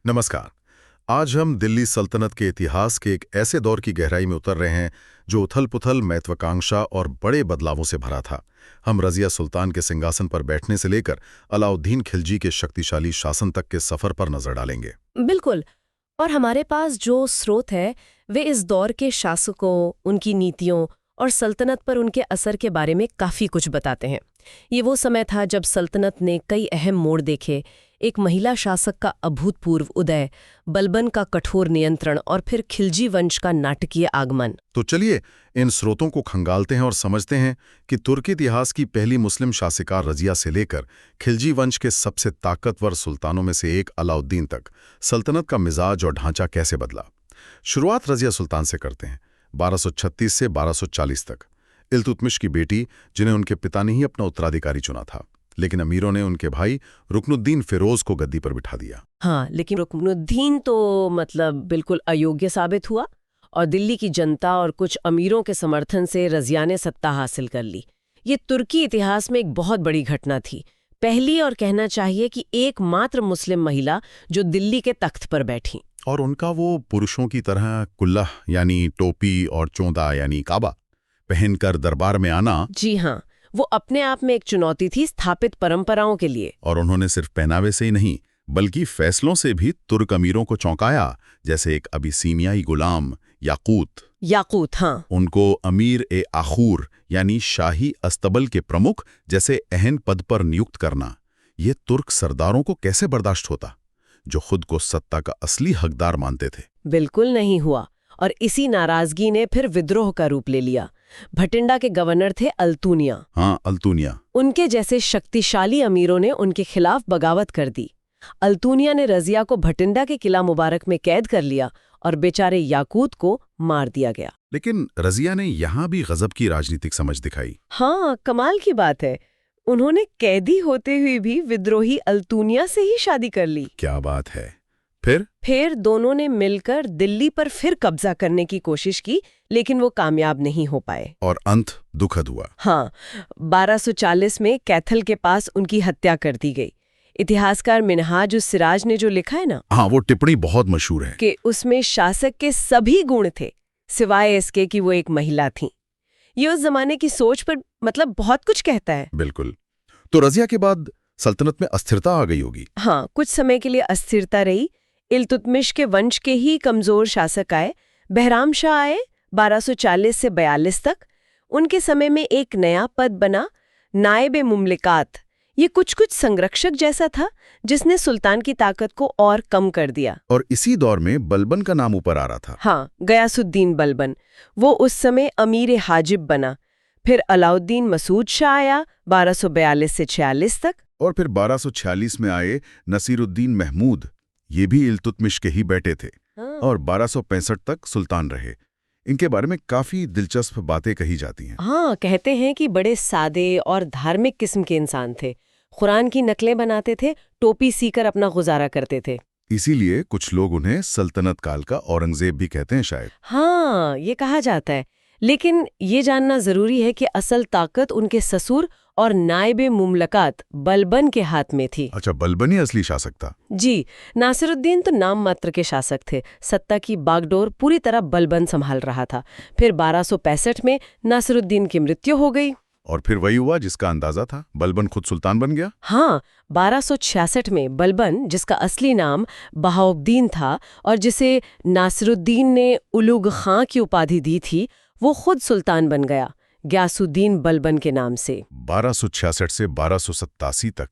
नमस्कार। आज हम दिल्ली सल्तनत के इतिहास के एक ऐसे दौर की गहराई में उतर रहे हैं जो उथल-पुथल, महत्वाकांक्षा और बड़े बदलावों से भरा था। हम रजिया सुल्तान के सिंहासन पर बैठने से लेकर अलाउद्दीन खिलजी के शक्तिशाली शासन तक के सफर पर नजर डालेंगे। बिल्कुल। और हमारे पास जो स्रोत है वे इस दौर के शासकों, उनकी नीतियों और सल्तनत पर उनके असर के बारे में काफ़ी कुछ बताते हैं। ये वो समय था जब सल्तनत ने कई अहम मोड़ देखे। एक महिला शासक का अभूतपूर्व उदय, बलबन का कठोर नियंत्रण और फिर खिलजी वंश का नाटकीय आगमन। तो चलिए इन स्रोतों को खंगालते हैं और समझते हैं कि तुर्की इतिहास की पहली मुस्लिम शासिका रजिया से लेकर खिलजी वंश के सबसे ताकतवर सुल्तानों में से एक अलाउद्दीन तक सल्तनत का मिजाज और ढांचा कैसे बदला। शुरुआत रजिया सुल्तान से करते हैं, 1236 से 1240 तक। इल्तुतमिश की बेटी, जिन्हें उनके पिता ने ही अपना उत्तराधिकारी चुना था, लेकिन अमीरों ने उनके भाई रुकनुद्दीन फिरोज को गद्दी पर बिठा दिया। हाँ, लेकिन रुकनुद्दीन तो बिल्कुल अयोग्य साबित हुआ और दिल्ली की जनता और कुछ अमीरों के समर्थन से रजिया ने सत्ता हासिल कर ली। ये तुर्की इतिहास में एक बहुत बड़ी घटना थी, पहली और कहना चाहिए कि एकमात्र मुस्लिम महिला जो दिल्ली के तख्त पर बैठी। और उनका वो पुरुषों की तरह कुल्लाह यानी टोपी और चोंदा यानी काबा पहनकर दरबार में आना। जी हाँ, वो अपने आप में एक चुनौती थी स्थापित परंपराओं के लिए। और उन्होंने सिर्फ पहनावे से ही नहीं बल्कि फैसलों से भी तुर्क अमीरों को चौंकाया, जैसे एक अबिसीनियाई गुलाम याकूत। हाँ। उनको अमीर ए आखूर यानी शाही अस्तबल के प्रमुख जैसे अहम पद पर नियुक्त करना, ये तुर्क सरदारों को कैसे बर्दाश्त होता, जो खुद को सत्ता का असली हकदार मानते थे। बिल्कुल नहीं हुआ और इसी नाराजगी ने फिर विद्रोह का रूप ले लिया। भटिंडा के गवर्नर थे अल्तूनिया। हाँ, अल्तूनिया। उनके जैसे शक्तिशाली अमीरों ने उनके खिलाफ बगावत कर दी। अल्तूनिया ने रजिया को भटिंडा के किला मुबारक में कैद कर लिया और बेचारे याकूत को मार दिया गया। लेकिन रजिया ने यहाँ भी गजब की राजनीतिक समझ दिखाई। हाँ, कमाल की बात है। उन्होंने कैदी होते हुए भी विद्रोही अल्तूनिया से ही शादी कर ली। क्या बात है। फिर दोनों ने मिलकर दिल्ली पर फिर कब्जा करने की कोशिश की, लेकिन वो कामयाब नहीं हो पाए और अंत दुखद हुआ। हाँ, 1240 में कैथल के पास उनकी हत्या कर दी गई। इतिहासकार मिनहाज उस सिराज ने जो लिखा है ना, हाँ, वो टिप्पणी बहुत मशहूर है कि उसमें शासक के सभी गुण थे सिवाय इसके कि वो एक महिला थी। ये उस जमाने की सोच पर बहुत कुछ कहता है। बिल्कुल। तो रजिया के बाद सल्तनत में अस्थिरता आ गई होगी। हाँ, कुछ समय के लिए अस्थिरता रही। इल्तुतमिश के वंश के ही कमजोर शासक आए। बहराम शाह आए 1240 से 42 तक। उनके समय में एक नया पद बना, नायब मुमलिकात। ये कुछ संरक्षक जैसा था जिसने सुल्तान की ताकत को और कम कर दिया। और इसी दौर में बलबन का नाम ऊपर आ रहा था। हाँ, गयासुद्दीन बलबन। वो उस समय अमीर हाजिब बना। फिर अलाउद्दीन मसूद शाह आया 1242 से 46 तक। और फिर 1246 में आए नसीरुद्दीन महमूद, ये भी इल्तुतमिश के ही बेटे थे। हाँ। और 1265 तक सुल्तान रहे। इनके बारे में काफी दिलचस्प बातें कही जाती हैं। हाँ, कहते हैं कि बड़े सादे और धार्मिक किस्म के इंसान थे। कुरान की नकलें बनाते थे, टोपी सीकर अपना गुजारा करते थे। इसीलिए कुछ लोग उन्हें सल्तनत काल का औरंगजेब भी कहते हैं शायद। हाँ, ये कहा जाता है। लेकिन ये जानना जरूरी है कि असल ताकत उनके ससुर और नायब मुमलकात बलबन के हाथ में थी। अच्छा, बलबन ही असली शासक था। जी, नासिरुद्दीन तो नाम मात्र के शासक थे। सत्ता की बागडोर पूरी तरह बलबन संभाल रहा था। फिर 1265 में नासिरुद्दीन की मृत्यु हो गई। और फिर वही हुआ जिसका अंदाजा था, बलबन खुद सुल्तान बन गया। हाँ, 1266 में बलबन, जिसका असली नाम बहाउद्दीन था और जिसे नासिरुद्दीन ने उलुग खां की उपाधि दी थी, वो खुद सुल्तान बन गया गयासुद्दीन बलबन के नाम से। 1266 से 1287 तक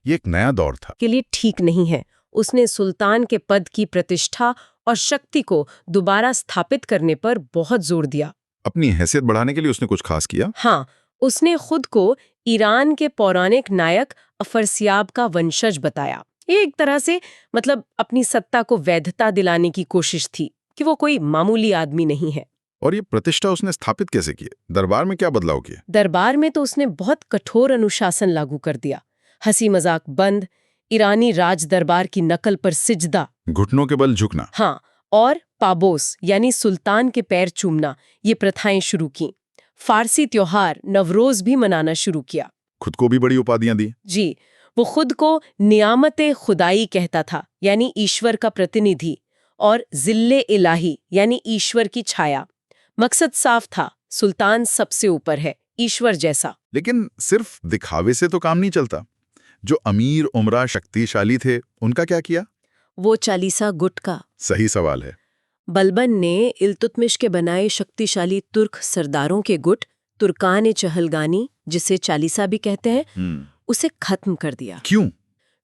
ये एक नया दौर था। के लिए ठीक नहीं है। उसने सुल्तान के पद की प्रतिष्ठा और शक्ति को दोबारा स्थापित करने पर बहुत जोर दिया। अपनी हैसियत बढ़ाने के लिए उसने कुछ खास किया। हाँ, उसने खुद को ईरान के पौराणिक नायक अफरसियाब का वंशज बताया। ये एक तरह से अपनी सत्ता को वैधता दिलाने की कोशिश थी कि वो कोई मामूली आदमी नहीं है। और ये प्रतिष्ठा उसने स्थापित कैसे की? दरबार में क्या बदलाव किए? दरबार में तो उसने बहुत कठोर अनुशासन लागू कर दिया। हंसी मजाक बंद, ईरानी राज दरबार की नकल पर सिजदा, घुटनों के बल झुकना। हाँ, और पाबोस यानी सुल्तान के पैर चूमना, ये प्रथाएं शुरू की। फारसी त्योहार नवरोज भी मनाना शुरू किया। खुद को भी बड़ी उपाधियां दी। जी, वो खुद को नियामत खुदाई कहता था, यानी ईश्वर का प्रतिनिधि, और जिल्ले इलाही यानी ईश्वर की छाया। मकसद साफ था, सुल्तान सबसे ऊपर है, ईश्वर जैसा। लेकिन सिर्फ दिखावे से तो काम नहीं चलता। जो अमीर उमरा शक्तिशाली थे, उनका क्या किया? वो चालीसा गुट का। सही सवाल है। बलबन ने इल्तुतमिश के बनाए शक्तिशाली तुर्क सरदारों के गुट तुर्कान चहलगानी, जिसे चालीसा भी कहते हैं, उसे खत्म कर दिया। क्यों?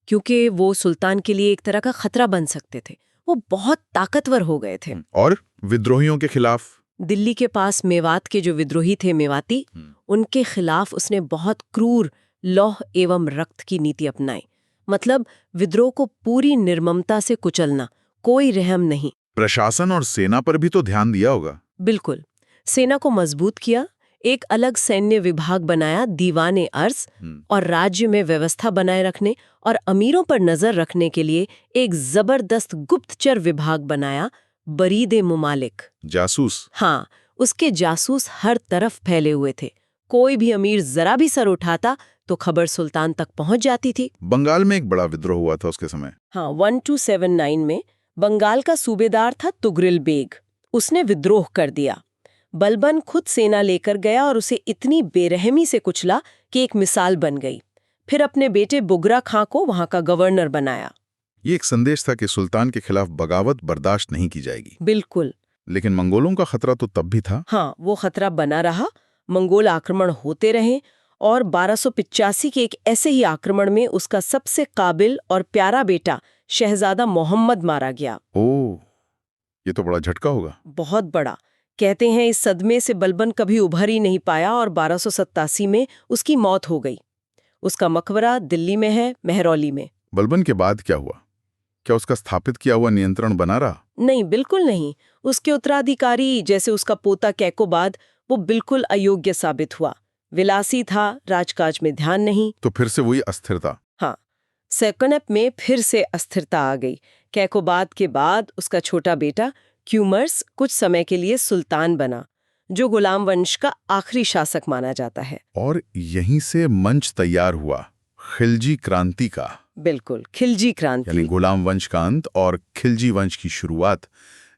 क्योंकि वो सुल्तान के लिए एक तरह का खतरा बन सकते थे। वो बहुत ताकतवर हो गए थे। और विद्रोहियों के खिलाफ? दिल्ली के पास मेवात के जो विद्रोही थे, मेवाती, उनके खिलाफ उसने बहुत क्रूर लौह एवं रक्त की नीति अपनाई। मतलब विद्रोह को पूरी निर्ममता से कुचलना, कोई रहम नहीं। प्रशासन और सेना पर भी तो ध्यान दिया होगा। बिल्कुल। सेना को मजबूत किया, एक अलग सैन्य विभाग बनाया, दीवाने अर्ज, और राज्य में व्यवस्था बनाए रखने और अमीरों पर नजर रखने के लिए एक जबरदस्त गुप्तचर विभाग बनाया, बरीदे मुमालिक। जासूस? हाँ, उसके जासूस हर तरफ फैले हुए थे। कोई भी अमीर जरा भी सर उठाता तो खबर सुल्तान तक पहुंच जाती थी। बंगाल में एक बड़ा विद्रोह हुआ था उसके समय। हाँ, 1279 में बंगाल का सूबेदार था तुगरिल बेग। उसने विद्रोह कर दिया। बलबन खुद सेना लेकर गया और उसे इतनी बेरहमी से कुचला कि एक मिसाल बन गई। फिर अपने बेटे बुगरा खां को वहां का गवर्नर बनाया। ये एक संदेश था कि सुल्तान के खिलाफ बगावत बर्दाश्त नहीं की जाएगी। बिल्कुल। लेकिन मंगोलों का खतरा तो तब भी था। हाँ, वो खतरा बना रहा। मंगोल आक्रमण होते रहे और 1285 के एक ऐसे ही आक्रमण में उसका सबसे काबिल और प्यारा बेटा शहजादा मोहम्मद मारा गया। ओह, ये तो बड़ा झटका होगा। बहुत बड़ा। कहते हैं इस सदमे से बलबन कभी उभर ही नहीं पाया और 1287 में उसकी मौत हो गई। उसका मकबरा दिल्ली में है, मेहरौली में। बलबन के बाद क्या हुआ? क्या उसका स्थापित किया हुआ नियंत्रण बना रहा? नहीं, बिल्कुल नहीं। उसके उत्तराधिकारी जैसे उसका पोता कैकोबाद, वो बिल्कुल अयोग्य साबित हुआ। विलासी था, राजकाज में ध्यान नहीं। तो फिर से वही अस्थिरता। हाँ, सेकनप में फिर से अस्थिरता आ गई। कैकोबाद के बाद उसका छोटा बेटा क्यूमर्स कुछ समय के लिए सुल्तान बना, जो गुलाम वंश का आखिरी शासक माना जाता है। और यहीं से मंच तैयार हुआ खिलजी क्रांति का। बिल्कुल, खिलजी क्रांति। यानी गुलाम वंश का अंत और खिलजी वंश की शुरुआत।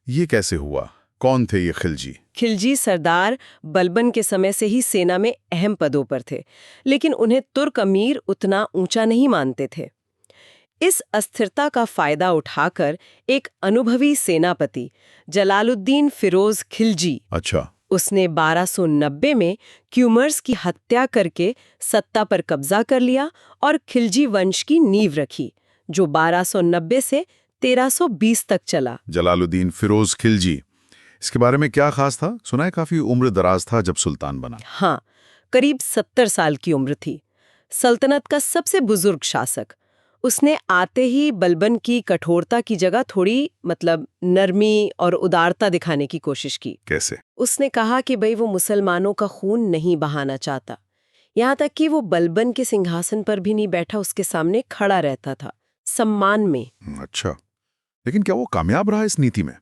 ये कैसे हुआ? कौन थे ये खिलजी? खिलजी सरदार बलबन के समय से ही सेना में अहम पदों पर थे, लेकिन उन्हें तुर्क अमीर उतना ऊंचा नहीं मानते थे। इस अस्थिरता का फायदा उठाकर एक अनुभवी सेनापति जलालुद्दीन फिरोज खिलजी, अच्छा, उसने 1290 में क्यूमर्स की हत्या करके सत्ता पर कब्जा कर लिया और खिलजी वंश की नींव रखी, जो 1290 से 1320 तक चला। जलालुद्दीन फिरोज खिलजी, इसके बारे में क्या खास था? सुना है काफी उम्र दराज था जब सुल्तान बना। हाँ, करीब 70 साल की उम्र थी। सल्तनत का सबसे बुजुर्ग शासक। उसने आते ही बलबन की कठोरता की जगह थोड़ी नरमी और उदारता दिखाने की कोशिश की। कैसे? उसने कहा कि भाई वो मुसलमानों का खून नहीं बहाना चाहता। यहाँ तक कि वो बलबन के सिंहासन पर भी नहीं बैठा, उसके सामने खड़ा रहता था, सम्मान में। अच्छा, लेकिन क्या वो कामयाब रहा इस नीति में?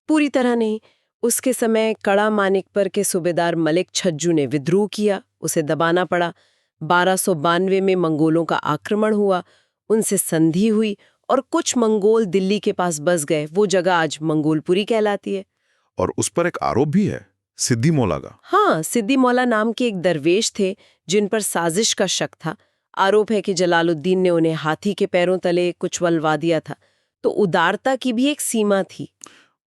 पूरी तरह नहीं। उसके समय कड़ा मानिकपर के सूबेदार मलिक छज्जू ने विद्रोह किया, उसे दबाना पड़ा। 1292 में मंगोलों का आक्रमण हुआ, उनसे संधि हुई और कुछ मंगोल दिल्ली के पास बस गए। वो जगह आज मंगोलपुरी कहलाती है। और उस पर एक आरोप भी है, सिद्दी मौला का। हाँ, सिद्दी मौला नाम के एक दरवेश थे जिन पर साजिश का शक था। आरोप है कि जलालुद्दीन ने उन्हें हाथी के पैरों तले कुचलवा दिया था। तो उदारता की भी एक सीमा थी।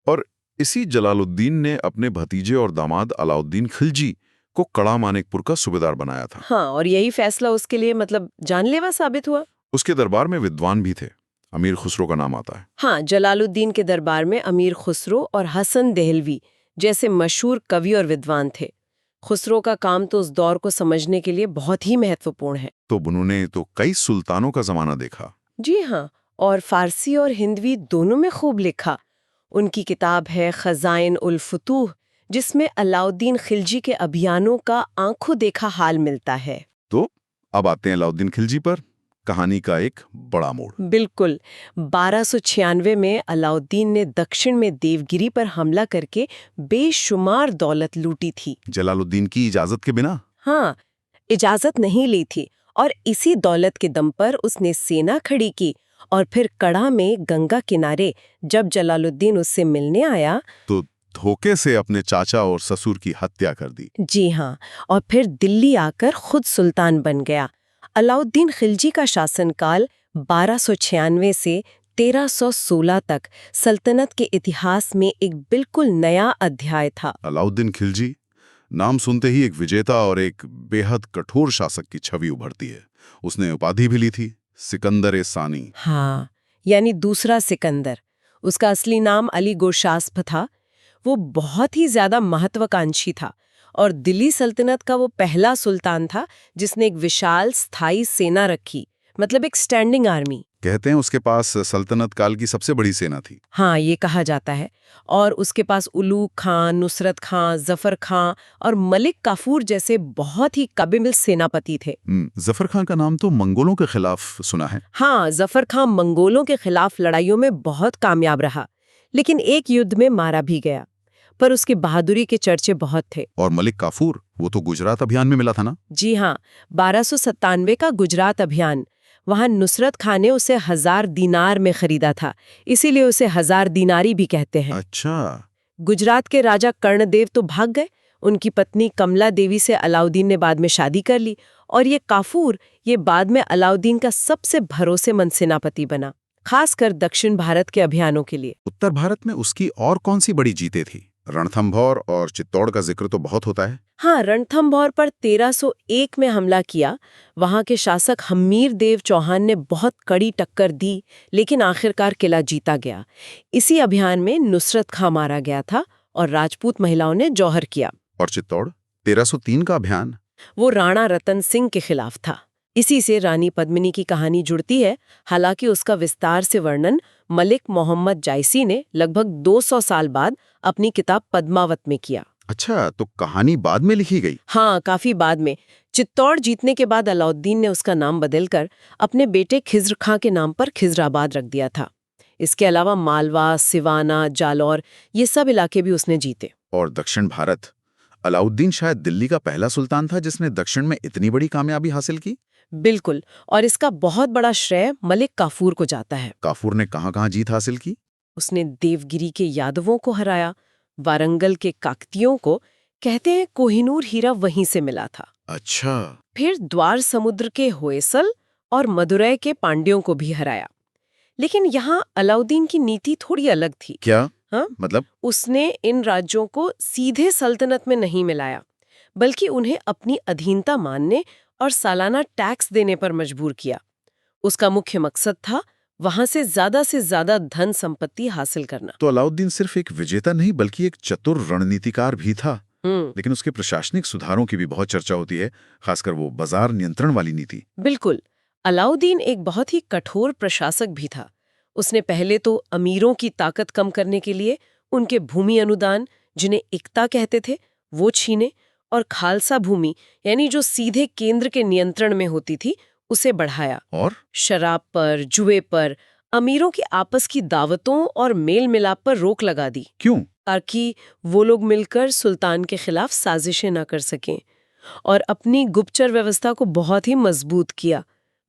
और इसी जलालुद्दीन ने अपने भतीजे और दामाद अलाउद्दीन खिलजी को कड़ा मानिकपुर का सूबेदार बनाया था। हाँ, और यही फैसला उसके लिए जानलेवा साबित हुआ। उसके दरबार में विद्वान भी थे, अमीर खुसरो का नाम आता है। हाँ, जलालुद्दीन के दरबार में अमीर खुसरो और हसन देहलवी जैसे मशहूर कवि और विद्वान थे। खुसरो का काम तो उस दौर को समझने के लिए बहुत ही महत्वपूर्ण है। तो उन्होंने तो कई सुल्तानों का जमाना देखा। जी हाँ, और फारसी और हिंदवी दोनों में खूब लिखा। उनकी किताब है खजाइन उल फुतूह, जिसमें अलाउद्दीन खिलजी के अभियानों का आंखों देखा हाल मिलता है। तो अब आते हैं अलाउद्दीन खिलजी पर, कहानी का एक बड़ा मोड़। बिल्कुल। 1296 में अलाउद्दीन ने दक्षिण में देवगिरी पर हमला करके बेशुमार दौलत लूटी थी। जलालुद्दीन की इजाजत के बिना? हाँ, इजाजत नहीं ली थी और इसी दौलत के दम पर उसने सेना खड़ी की और फिर कड़ा में गंगा किनारे जब जलालुद्दीन उससे मिलने आया तो धोखे से अपने चाचा और ससुर की हत्या कर दी। जी हाँ, और फिर दिल्ली आकर खुद सुल्तान बन गया। अलाउद्दीन खिलजी का शासनकाल 1296 से 1316 तक सल्तनत के इतिहास में एक बिल्कुल नया अध्याय था। अलाउद्दीन खिलजी नाम सुनते ही एक विजेता और एक बेहद कठोर शासक की छवि उभरती है। उसने उपाधि भी ली थी, सिकंदर-ए-सानी। हाँ, यानी दूसरा सिकंदर। उसका असली नाम अली गोशास्प था। वो बहुत ही ज्यादा महत्वाकांक्षी था और दिल्ली सल्तनत का वो पहला सुल्तान था जिसने एक विशाल स्थायी सेना रखी, मतलब एक स्टैंडिंग आर्मी। कहते हैं उसके पास सल्तनत काल की सबसे बड़ी सेना थी। हाँ, ये कहा जाता है। और उसके पास उलूग खां, नुसरत खां, जफर खां और मलिक काफूर जैसे बहुत ही काबिल सेनापति थे। जफर खां का नाम तो मंगोलों के खिलाफ सुना है। हाँ, जफर खां मंगोलों के खिलाफ लड़ाइयों में बहुत कामयाब रहा, लेकिन एक युद्ध में मारा भी गया। पर उसकी बहादुरी के चर्चे बहुत थे। और मलिक काफूर, वो तो गुजरात अभियान में मिला था ना? जी हाँ, 1297 का गुजरात अभियान। वहां नुसरत खां ने उसे 1000 दीनार में खरीदा था, इसीलिए उसे 1000 दीनारी भी कहते हैं। अच्छा। गुजरात के राजा कर्णदेव तो भाग गए। उनकी पत्नी कमला देवी से अलाउद्दीन ने बाद में शादी कर ली और ये काफूर ये बाद में अलाउद्दीन का सबसे भरोसेमंद सेनापति बना, खासकर दक्षिण भारत के अभियानों के लिए। उत्तर भारत में उसकी और कौन सी बड़ी जीतें थी? रणथंभौर और चित्तौड़ का जिक्र तो बहुत होता है। हाँ, रणथंभौर पर 1301 में हमला किया। वहां के शासक हम्मीर देव चौहान ने बहुत कड़ी टक्कर दी, लेकिन आखिरकार किला जीता गया। इसी अभियान में नुसरत खां मारा गया था और राजपूत महिलाओं ने जौहर किया। और चित्तौड़ 1303 का अभियान? वो राणा रतन सिंह के खिलाफ था। इसी से रानी पद्मिनी की कहानी जुड़ती है। हालांकि उसका विस्तार से वर्णन मलिक मोहम्मद जायसी ने लगभग 200 साल बाद अपनी किताब पद्मावत में किया। अच्छा, तो कहानी बाद में लिखी गई? हाँ, काफी बाद में। चित्तौड़ जीतने के बाद अलाउद्दीन ने उसका नाम बदलकर अपने बेटे खिज्र खां के नाम पर खिजराबाद रख दिया था। इसके अलावा मालवा, सिवाना, जालौर ये सब इलाके भी उसने जीते। और दक्षिण भारत? अलाउद्दीन शायद दिल्ली का पहला सुल्तान था जिसने दक्षिण में इतनी बड़ी कामयाबी हासिल की। बिल्कुल, और इसका बहुत बड़ा श्रेय मलिक काफूर को जाता है। काफूर ने कहाँ-कहाँ जीत हासिल की? उसने देवगिरी के यादवों को हराया, वारंगल के काकतियों को, कहते हैं कोहिनूर हीरा वहीं से मिला था। अच्छा। फिर द्वार समुद्र के होयसल और मदुरै के पांड्यों को भी हराया। लेकिन यहाँ अलाउद्दीन की नीति थोड़ी अलग थी। क्या? हाँ? मतलब? उसने इन राज्यों को सीधे सल्तनत में नहीं मिलाया, बल्कि उन्हें अपनी अधीनता मानने और सालाना टैक्स देने पर मजबूर किया। उसका मुख्य मकसद था वहां से ज्यादा धन संपत्ति हासिल करना। तो अलाउद्दीन सिर्फ एक विजेता नहीं बल्कि एक चतुर रणनीतिकार भी था। लेकिन उसके प्रशासनिक सुधारों की भी बहुत चर्चा होती है, खासकर वो बाजार नियंत्रण वाली नीति। बिल्कुल, अलाउद्दीन एक बहुत ही कठोर प्रशासक भी था। उसने पहले तो अमीरों की ताकत कम करने के लिए उनके भूमि अनुदान, जिन्हें इक्ता कहते थे, वो छीने और खालसा भूमि यानी जो सीधे केंद्र के नियंत्रण में होती थी उसे बढ़ाया। और शराब पर, जुए पर, अमीरों की आपस की दावतों और मेल मिलाप पर रोक लगा दी। क्यों? ताकि वो लोग मिलकर सुल्तान के खिलाफ साजिशें न कर सकें। और अपनी गुप्तचर व्यवस्था को बहुत ही मजबूत किया।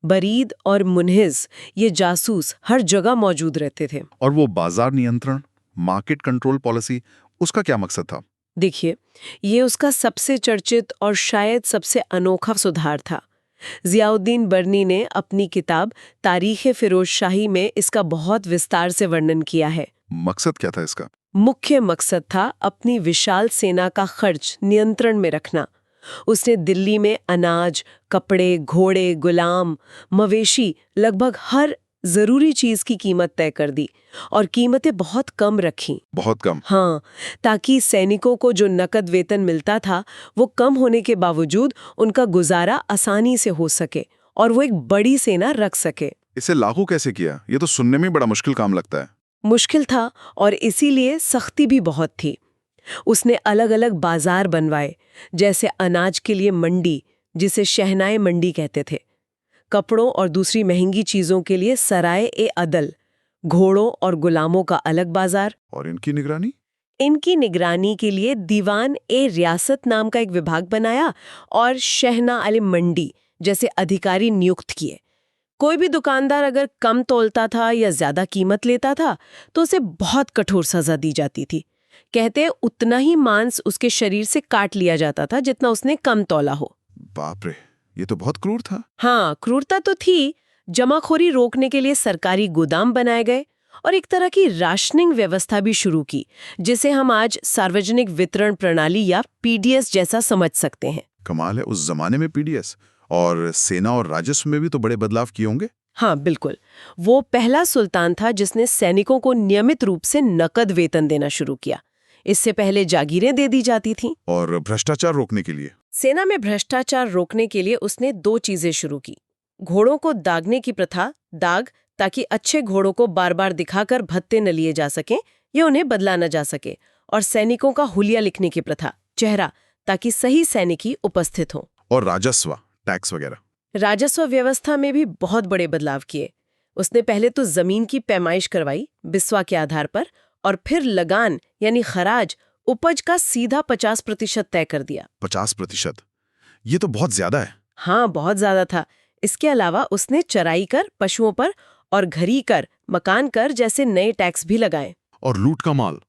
बरीद और मुन्हिज, ये जासूस हर जगह मौजूद रहते थे। और वो बाजार नियंत्रण, मार्केट कंट्रोल पॉलिसी, उसका क्या मकसद था? देखिए, ये उसका सबसे चर्चित और शायद सबसे अनोखा सुधार था। जियाउद्दीन बर्नी ने अपनी किताब तारीख़-ए-फ़िरोज़शाही में इसका बहुत विस्तार से वर्णन किया है। मकसद क्या था इसका? मुख्य मकसद था अपनी विशाल सेना का खर्च नियंत्रण में रखना। उसने दिल्ली में अनाज, कपड़े, घोड़े, गुलाम, मवेशी, लगभग हर जरूरी चीज की कीमत तय कर दी और कीमतें बहुत कम रखीं। बहुत कम? हाँ, ताकि सैनिकों को जो नकद वेतन मिलता था वो कम होने के बावजूद उनका गुजारा आसानी से हो सके और वो एक बड़ी सेना रख सके। इसे लागू कैसे किया? ये तो सुनने में बड़ा मुश्किल काम लगता है। मुश्किल था और इसीलिए सख्ती भी बहुत थी। उसने अलग अलग बाजार बनवाए, जैसे अनाज के लिए मंडी, जिसे शहनाई मंडी कहते थे, कपड़ों और दूसरी महंगी चीजों के लिए सराय-ए-अदल, घोड़ों और गुलामों का अलग बाजार। और इनकी निगरानी? इनकी निगरानी के लिए दीवान-ए-रियासत नाम का एक विभाग बनाया और शहना-अल मंडी, जैसे अधिकारी नियुक्त किए। कोई भी दुकानदार अगर कम तोलता था या ज्यादा कीमत लेता था तो उसे बहुत कठोर सजा दी जाती थी। कहते हैं उतना ही मांस उसके शरीर से काट लिया जाता था जितना उसने कम तौला हो। बाप रे, ये तो बहुत क्रूर था। हाँ, क्रूरता तो थी। जमाखोरी रोकने के लिए सरकारी गोदाम बनाए गए और एक तरह की राशनिंग व्यवस्था भी शुरू की, जिसे हम आज सार्वजनिक वितरण प्रणाली या पीडीएस जैसा समझ सकते हैं। कमाल है, उस जमाने में पीडीएस। और सेना और राजस्व में भी तो बड़े बदलाव किए होंगे। हाँ बिल्कुल, वो पहला सुल्तान था जिसने सैनिकों को नियमित रूप से नकद वेतन देना शुरू किया। इससे पहले जागीरें दे दी जाती थीं। और भ्रष्टाचार रोकने के लिए सेना में भ्रष्टाचार रोकने के लिए उसने 2 चीजें शुरू की। घोड़ों को दागने की प्रथा, दाग, ताकि अच्छे घोड़ों को बार बार दिखाकर भत्ते न लिए जा सकें या उन्हें बदला न जा सके, और सैनिकों का हुलिया लिखने की प्रथा, चेहरा, ताकि सही सैनिकी उपस्थित हो। और राजस्व, टैक्स वगैरह। राजस्व व्यवस्था में भी बहुत बड़े बदलाव किए। उसने पहले तो जमीन की पैमाइश करवाई बिस्वा के आधार पर, और फिर लगान यानी खराज, उपज का सीधा 50% तय कर दिया। 50%? ये तो बहुत ज्यादा है। हाँ, बहुत ज्यादा था। इसके अलावा उसने चराई कर, पशुओं पर, और घरी कर, मकान कर जैसे नए टैक्स भी लगाए। और लूट का माल?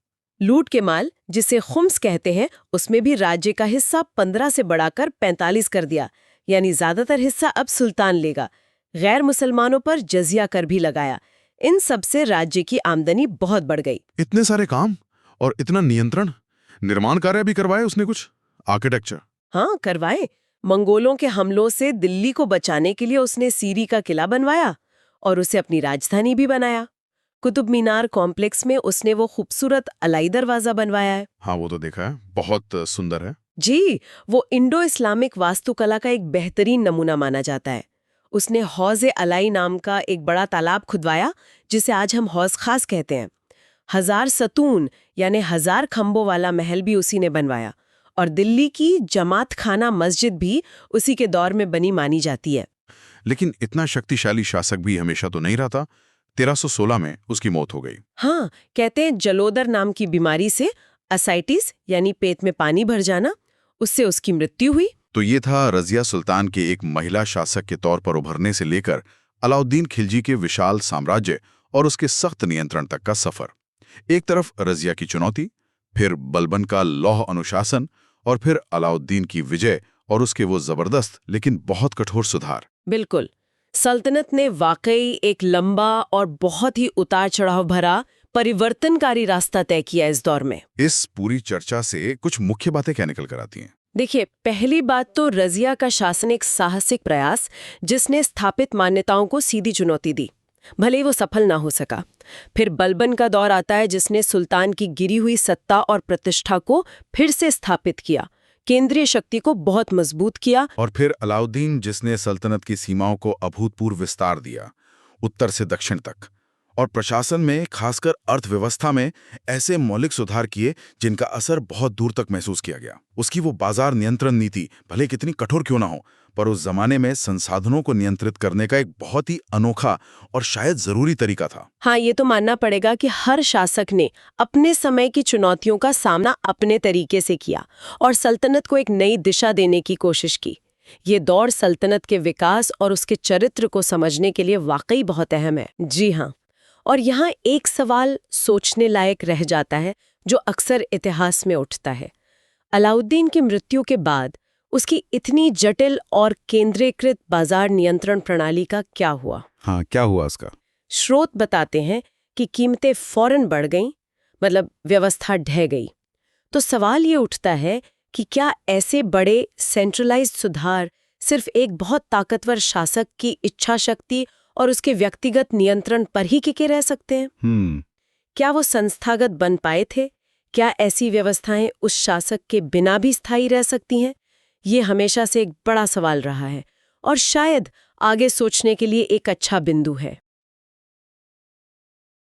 लूट के माल, जिसे खुम्स कहते हैं, उसमें भी राज्य का हिस्सा 15 से बढ़ाकर 45 कर दिया, यानी ज्यादातर हिस्सा अब सुल्तान लेगा। गैर मुसलमानों पर जजिया कर भी लगाया। इन सब से राज्य की आमदनी बहुत बढ़ गई। इतने सारे काम और इतना नियंत्रण। निर्माण कार्य भी करवाए उसने कुछ? आर्किटेक्चर? हाँ, करवाए। मंगोलों के हमलों से दिल्ली को बचाने के लिए उसने सीरी का किला बनवाया और उसे अपनी राजधानी भी बनाया। कुतुब मीनार कॉम्प्लेक्स में उसने वो खूबसूरत अलाई दरवाजा बनवाया है। हाँ, वो तो देखा है, बहुत सुंदर है। जी, वो इंडो इस्लामिक वास्तुकला का एक बेहतरीन नमूना माना जाता है। उसने हौज़ अलाई नाम का एक बड़ा तालाब खुदवाया, जिसे आज हम हौज़ खास कहते हैं। 1000 सतून यानी 1000 खंभों वाला महल भी उसी ने बनवाया, और दिल्ली की जमात खाना मस्जिद भी उसी के दौर में बनी मानी जाती है। लेकिन इतना शक्तिशाली शासक भी हमेशा तो नहीं रहा। 1316 में उसकी मौत हो गई। हाँ, कहते हैं जलोदर नाम की बीमारी से, असाइटिस यानी पेट में पानी भर जाना, उससे उसकी मृत्यु हुई। तो ये था रजिया सुल्तान के एक महिला शासक के तौर पर उभरने से लेकर अलाउद्दीन खिलजी के विशाल साम्राज्य और उसके सख्त नियंत्रण तक का सफर। एक तरफ रजिया की चुनौती, फिर बलबन का लौह अनुशासन, और फिर अलाउद्दीन की विजय और उसके वो जबरदस्त लेकिन बहुत कठोर सुधार। बिल्कुल, सल्तनत ने वाकई एक लंबा और बहुत ही उतार चढ़ाव भरा परिवर्तनकारी रास्ता तय किया इस दौर में। इस पूरी चर्चा से कुछ मुख्य बातें क्या निकल कर आती हैं? देखिए, पहली बात तो रजिया का शासन एक साहसिक प्रयास, जिसने स्थापित मान्यताओं को सीधी चुनौती दी, भले ही वो सफल ना हो सका। फिर बलबन का दौर आता है, जिसने सुल्तान की गिरी हुई सत्ता और प्रतिष्ठा को फिर से स्थापित किया, केंद्रीय शक्ति को बहुत मजबूत किया। और फिर अलाउद्दीन, जिसने सल्तनत की सीमाओं को अभूतपूर्व विस्तार दिया, उत्तर से दक्षिण तक, और प्रशासन में, खासकर अर्थव्यवस्था में ऐसे मौलिक सुधार किए जिनका असर बहुत दूर तक महसूस किया गया। उसकी वो बाजार नियंत्रण नीति, भले कितनी कठोर क्यों ना हो, पर उस जमाने में संसाधनों को नियंत्रित करने का एक बहुत ही अनोखा और शायद जरूरी तरीका था। हाँ, ये तो मानना पड़ेगा कि हर शासक ने अपने समय की चुनौतियों का सामना अपने तरीके से किया और सल्तनत को एक नई दिशा देने की कोशिश की। ये दौर सल्तनत के विकास और उसके चरित्र को समझने के लिए वाकई बहुत अहम है। जी हाँ, और यहाँ एक सवाल सोचने लायक रह जाता है जो अक्सर इतिहास में उठता है। अलाउद्दीन की मृत्यु के बाद उसकी इतनी जटिल और केंद्रीकृत बाजार नियंत्रण प्रणाली का क्या हुआ? हाँ, क्या हुआ उसका? स्रोत बताते हैं कि कीमतें फौरन बढ़ गईं, मतलब व्यवस्था ढह गई। तो सवाल ये उठता है कि क्या ऐसे बड़े सेंट्रलाइज्ड सुधार सिर्फ एक बहुत ताकतवर शासक की इच्छा शक्ति और उसके व्यक्तिगत नियंत्रण पर ही टिके रह सकते हैं? क्या वो संस्थागत बन पाए थे? क्या ऐसी व्यवस्थाएं उस शासक के बिना भी स्थायी रह सकती हैं? ये हमेशा से एक बड़ा सवाल रहा है और शायद आगे सोचने के लिए एक अच्छा बिंदु है।